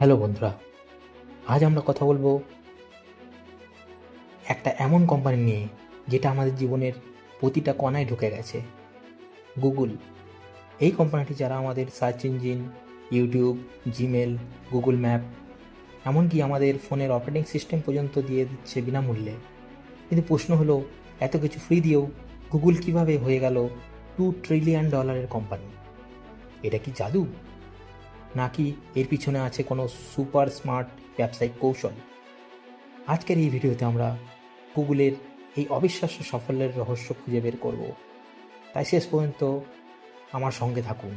Hello বন্ধুরা, আজ আমরা কথা বলবো একটা এমন কোম্পানি নিয়ে যেটা আমাদের জীবনের প্রতিটা কোণায় ঢুকে গেছে। গুগল। এই কোম্পানিটি যারা আমাদের search engine, YouTube, Gmail, Google map, এমনকি আমাদের ফোনের অপারেটিং সিস্টেম পর্যন্ত দিয়ে দিচ্ছে বিনামূল্যে। কিন্তু প্রশ্ন হলো, এত কিছু ফ্রি দিয়েও গুগল কিভাবে হয়ে গেল $2 ট্রিলিয়ন কোম্পানি? এটা কি জাদু, নাকি এর পিছনে আছে কোনো সুপার স্মার্ট ব্যবসায়িক কৌশল? আজকের এই ভিডিওতে আমরা গুগলের এই অবিশ্বাস্য সাফল্যের রহস্য খুঁজে বের করব। তাই শেষ পর্যন্ত আমার সঙ্গে থাকুন,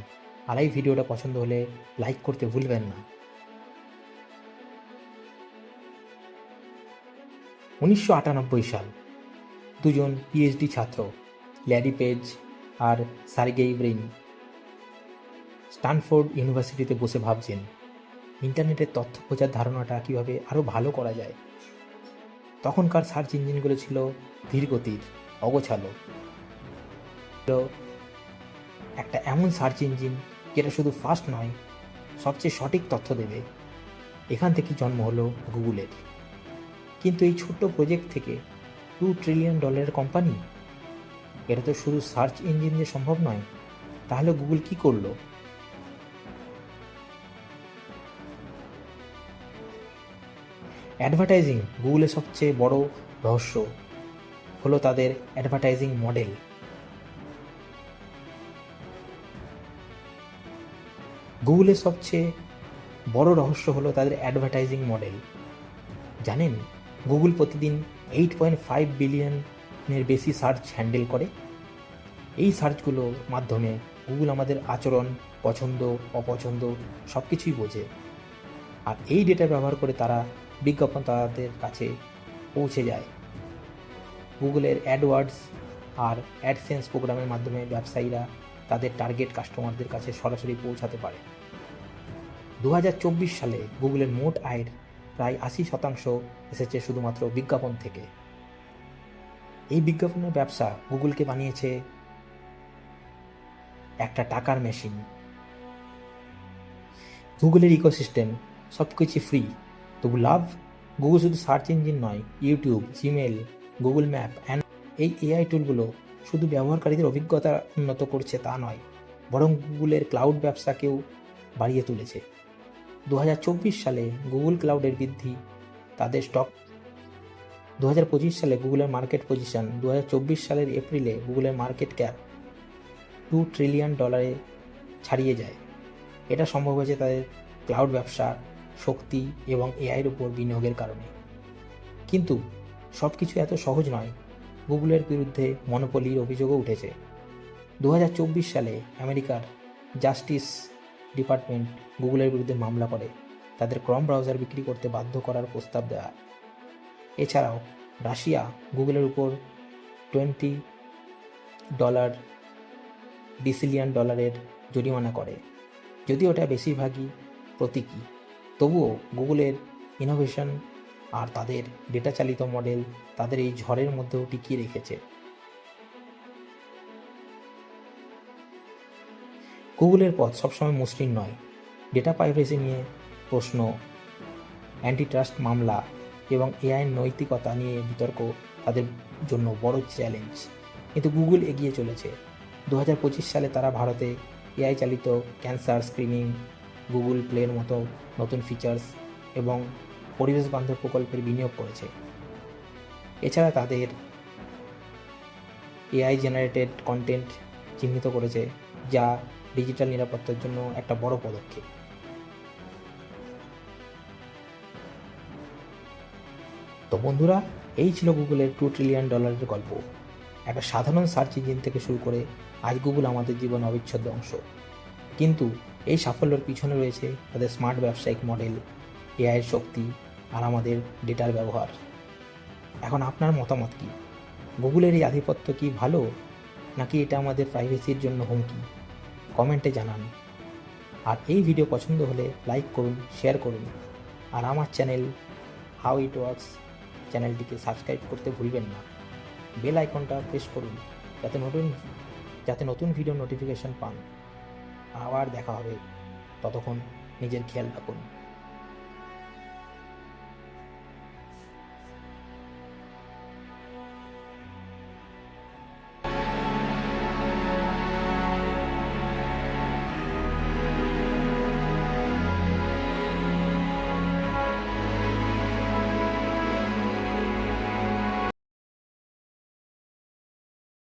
আর এই ভিডিওটা পছন্দ হলে লাইক করতে ভুলবেন না। 1998 সাল, দুজন পিএইচডি ছাত্র ল্যারি পেজ আর সার্গেই ব্রিন স্ট্যানফোর্ড ইউনিভার্সিটিতে বসে ভাবছেন ইন্টারনেটের তথ্য খোঁজার ধারণাটা কীভাবে আরও ভালো করা যায়। তখনকার সার্চ ইঞ্জিনগুলো ছিল ধীরগতির, অগোছালো। একটা এমন সার্চ ইঞ্জিন যেটা শুধু ফাস্ট নয়, সবচেয়ে সঠিক তথ্য দেবে। এখান থেকে জন্ম হলো গুগলের। কিন্তু এই ছোট্ট প্রজেক্ট থেকে $2 ট্রিলিয়ন কোম্পানি, এটা তো শুধু সার্চ ইঞ্জিন দিয়ে সম্ভব নয়। তাহলে গুগল কি করলো? অ্যাডভার্টাইজিং গুগলের সবচেয়ে বড় রহস্য হলো তাদের অ্যাডভার্টাইজিং মডেল। গুগলের সবচেয়ে বড় রহস্য হলো তাদের অ্যাডভার্টাইজিং মডেল। জানেন, গুগল প্রতিদিন 8.5 বিলিয়নের বেশি সার্চ হ্যান্ডেল করে। এই সার্চগুলোর মাধ্যমে গুগল আমাদের আচরণ, পছন্দ, অপছন্দ সব কিছুই বোঝে। আর এই ডেটা ব্যবহার করে তারা বিজ্ঞাপন তাদের কাছে পৌঁছে যায়। গুগলের অ্যাডওয়ার্ডস আর অ্যাডসেন্স প্রোগ্রামের মাধ্যমে ব্যবসায়ীরা তাদের টার্গেট কাস্টমারদের কাছে সরাসরি পৌঁছাতে পারে। 2024 সালে গুগলের মোট আয়ের প্রায় 80% এসেছে শুধুমাত্র বিজ্ঞাপন থেকে। এই বিজ্ঞাপনের ব্যবসা গুগলকে বানিয়েছে একটা টাকার মেশিন। গুগলের ইকোসিস্টেম সব কিছু ফ্রি, তবু লাভ? গুগল শুধু সার্চ ইঞ্জিন নয়, YouTube, Gmail, Google map and এই এআই টুলগুলো শুধু ব্যবহারকারীদের অভিজ্ঞতা উন্নত করছে তা নয়, বরং গুগলের ক্লাউড ব্যবসাকেও বাড়িয়ে তুলেছে। 2024 সালে গুগল ক্লাউডের বৃদ্ধি, তাদের স্টক 2025 সালে গুগলের মার্কেট পজিশন, 2024 সালের এপ্রিলে গুগলের মার্কেট ক্যাপ $2 ট্রিলিয়ন ছাড়িয়ে যায়। এটা সম্ভব হয়েছে তাদের ক্লাউড ব্যবসা, শক্তি এবং এআইয়ের উপর বিনিয়োগের কারণে। কিন্তু সব কিছু এত সহজ নয়। গুগলের বিরুদ্ধে মনোপলির অভিযোগও উঠেছে। 2024 সালে আমেরিকার জাস্টিস ডিপার্টমেন্ট গুগলের বিরুদ্ধে মামলা করে তাদের ক্রম ব্রাউজার বিক্রি করতে বাধ্য করার প্রস্তাব দেয়। এছাড়াও রাশিয়া গুগলের উপর $20 বিলিয়ন জরিমানা করে। যদিও এটা বেশিরভাগই প্রতীকী, তবুও গুগলের ইনোভেশন আর তাদের ডেটা চালিত মডেল তাদের এই ঝড়ের মধ্যেও টিকিয়ে রেখেছে। গুগলের পথ সবসময় মসৃণ নয়। ডেটা প্রাইভেসি নিয়ে প্রশ্ন, অ্যান্টিট্রাস্ট মামলা এবং এআইয়ের নৈতিকতা নিয়ে বিতর্ক তাদের জন্য বড় চ্যালেঞ্জ। কিন্তু গুগল এগিয়ে চলেছে। 2025 সালে তারা ভারতে এআই চালিত ক্যান্সার স্ক্রিনিং, গুগল প্লের মতো নতুন ফিচার্স এবং পরিবেশ বান্ধব প্রকল্পের বিনিয়োগ করেছে। এছাড়া তাদের এআই জেনারেটেড কন্টেন্ট চিহ্নিত করেছে, যা ডিজিটাল নিরাপত্তার জন্য একটা বড় পদক্ষেপ। তো বন্ধুরা, এই ছিল গুগলের $2 ট্রিলিয়ন গল্প। একটা সাধারণ সার্চ ইঞ্জিন থেকে শুরু করে আজ গুগল আমাদের জীবন অবিচ্ছেদ্য অংশ। কিন্তু এই সাফল্যের পিছনে রয়েছে তাদের স্মার্ট ব্যবসায়িক মডেল, এআইয়ের শক্তি আর আমাদের ডেটার ব্যবহার। এখন আপনার মতামত কি? গুগলের এই আধিপত্য কি ভালো, নাকি এটা আমাদের প্রাইভেসির জন্য হুমকি? কমেন্টে জানান। আর এই ভিডিও পছন্দ হলে লাইক করুন, শেয়ার করুন। আর আমার চ্যানেল হাউ ইট ওয়ার্কস চ্যানেলটিকে সাবস্ক্রাইব করতে ভুলবেন না। বেল আইকনটা প্রেস করুন যাতে নতুন ভিডিও নোটিফিকেশন পান। আবার দেখা হবে, ততক্ষণ নিজের খেয়াল রাখুন।